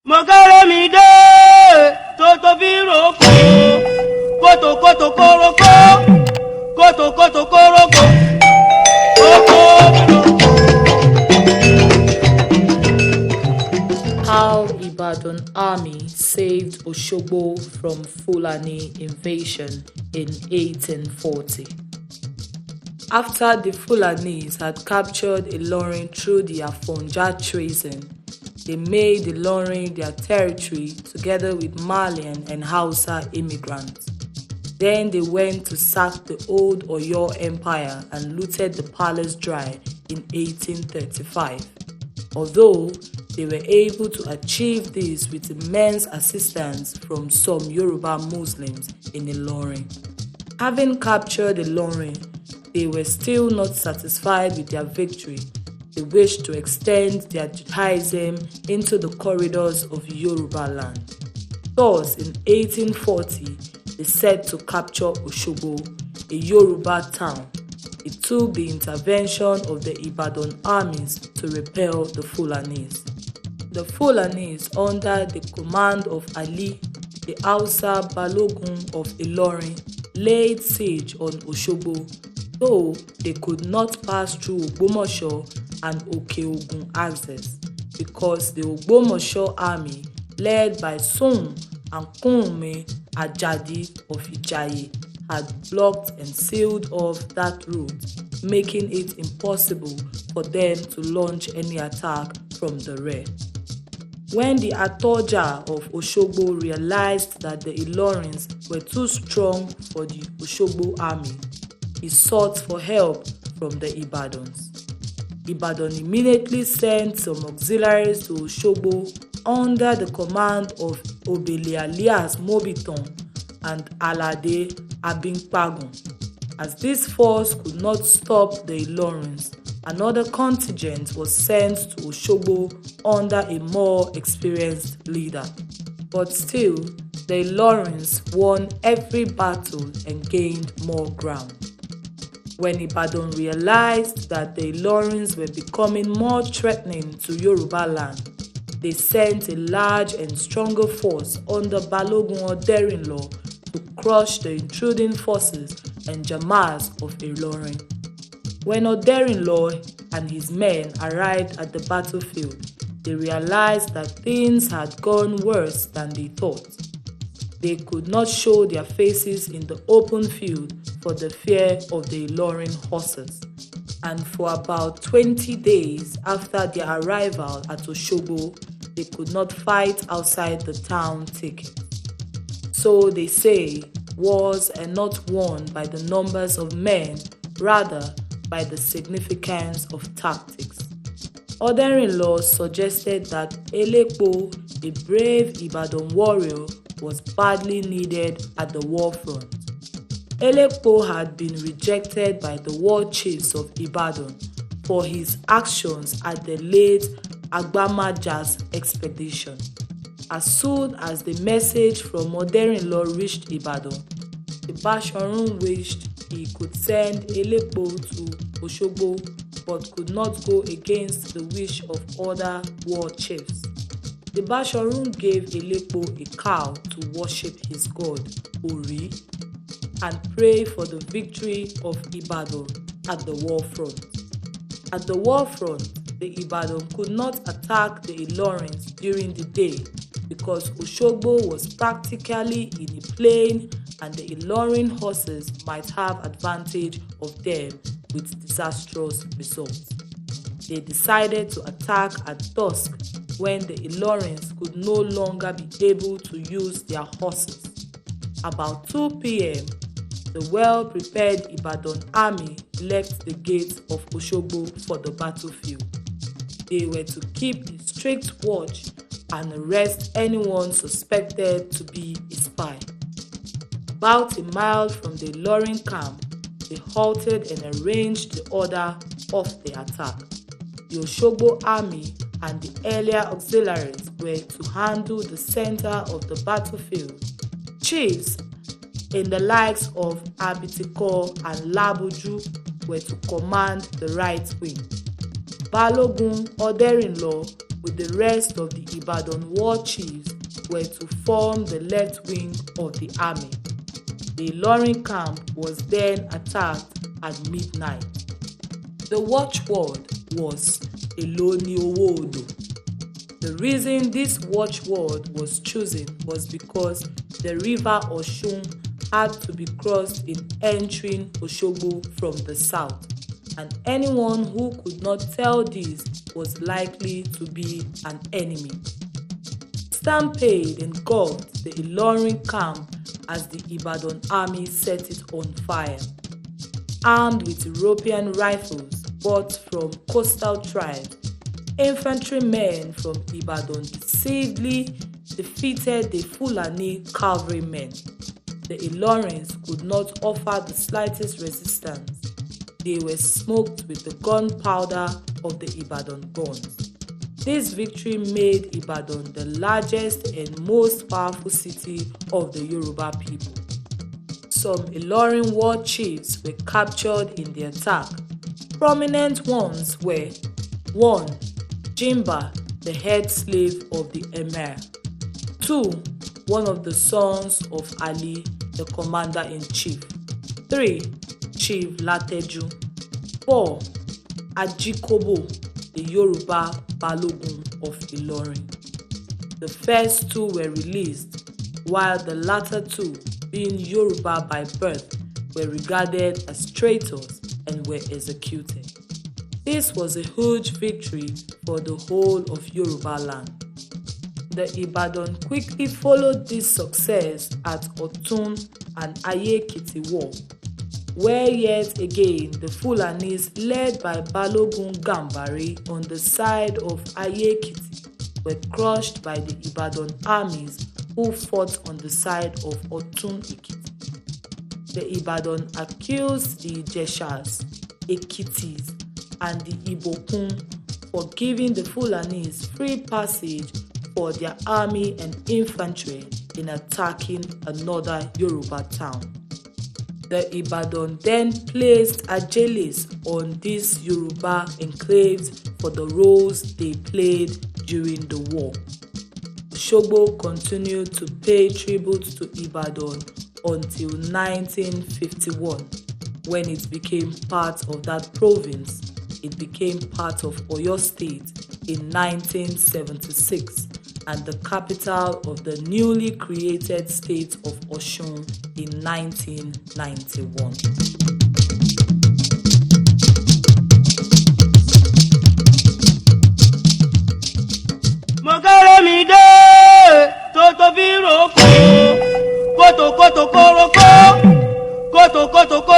mo kéré mi dé tó fi roko kótó kórókó kótó kórókó kókó roko. How Ibadan army saved Oshogbo from Fulani invasion in 1840. After the Fulanis had captured Ilorin through the Afonja treason, they made Ilorin their territory together with Malian and Hausa immigrants. Then they went to sack the old Oyo Empire and looted the palace dry in 1835. Although they were able to achieve this with immense assistance from some Yoruba Muslims in Ilorin. Having captured Ilorin, they were still not satisfied with their victory. They wished to extend their Judaism into the corridors of Yoruba land. Thus, in 1840, they set to capture Oshogbo, a Yoruba town. It took the intervention of the Ibadan armies to repel the Fulanis. The Fulanis, under the command of Ali, the Hausa Balogun of Ilorin, laid siege on Oshogbo, though they could not pass through Ogbomosho and Oke-Ogun axis because the Ogbomosho army, led by Sun and Kunmi Ajadi of Ijaye, had blocked and sealed off that route, making it impossible for them to launch any attack from the rear. When the Atoja of Oshogbo realized that the Ilorins were too strong for the Oshogbo army, he sought for help from the Ibadans. Ibadan immediately sent some auxiliaries to Oshogbo under the command of Obele alias Mobiton and Alade Abinkpagun. As this force could not stop the Ilorins, another contingent was sent to Oshogbo under a more experienced leader. But still, the Ilorins won every battle and gained more ground. When Ibadan realized that the Ilorins were becoming more threatening to Yoruba land, they sent a large and stronger force under Balogun Oderinlo to crush the intruding forces and Jamas of Ilorin. When Oderinlo and his men arrived at the battlefield, they realized that things had gone worse than they thought. They could not show their faces in the open field for the fear of the Ilorin horses. And for about 20 days after their arrival at Oshogbo, they could not fight outside the town thicket. So they say, wars are not won by the numbers of men, rather by the significance of tactics. Other-in-law suggested that Elepo, a brave Ibadan warrior, was badly needed at the war front. Elepo had been rejected by the war chiefs of Ibadan for his actions at the late Agbamaja's expedition. As soon as the message from mother-in-law reached Ibadan, the Bashorun wished he could send Elepo to Oshogbo but could not go against the wish of other war chiefs. The Bashorun gave Elepo a cow to worship his god, Ori, and pray for the victory of Ibadan at the war front. At the war front, the Ibadan could not attack the Ilorins during the day because Oshogbo was practically in a plain and the Ilorin horses might have advantage of them with disastrous results. They decided to attack at dusk when the Ilorins could no longer be able to use their horses. About 2 p.m., the well-prepared Ibadan army left the gates of Oshogbo for the battlefield. They were to keep a strict watch and arrest anyone suspected to be a spy. About a mile from the Ilorin camp, they halted and arranged the order of the attack. The Oshogbo army and the earlier auxiliaries were to handle the center of the battlefield. Chiefs in the likes of Abitiko and Labuju were to command the right wing. Balogun Oderinlo with the rest of the Ibadan war chiefs, were to form the left wing of the army. The Ilorin camp was then attacked at midnight. The watchword was Eloni Owo Odo. The reason this watchword was chosen was because the river Oshun had to be crossed in entering Oshogbo from the south, and anyone who could not tell this was likely to be an enemy. Stampede engulfed the Ilorin camp as the Ibadan army set it on fire. Armed with European rifles bought from coastal tribes, infantrymen from Ibadan deceitfully defeated the Fulani cavalrymen. The Ilorins could not offer the slightest resistance. They were smoked with the gunpowder of the Ibadan guns. This victory made Ibadan the largest and most powerful city of the Yoruba people. Some Ilorin war chiefs were captured in the attack. Prominent ones were 1. Jimba, the head slave of the Emir. 2. One of the sons of Ali, the commander-in-chief. 3. Chief Lateju. 4. Ajikobo, the Yoruba Balogun of Ilorin. The first 2 were released, while the latter 2, being Yoruba by birth, were regarded as traitors and were executed. This was a huge victory for the whole of Yoruba land. The Ibadan quickly followed this success at Otun and Ayekiti War, where yet again the Fulanis led by Balogun Gambari on the side of Ayekiti were crushed by the Ibadan armies who fought on the side of Otun Ekiti. The Ibadan accused the Jeshas, Ekitis, and the Ibokun for giving the Fulanis free passage for their army and infantry in attacking another Yoruba town. The Ibadan then placed ajelis on these Yoruba enclaves for the roles they played during the war. Oshogbo continued to pay tribute to Ibadan until 1951, when it became part of that province. It became part of Oyo State in 1976 and the capital of the newly created state of Osun in 1991. Koto koto koroko, koto koto koroko.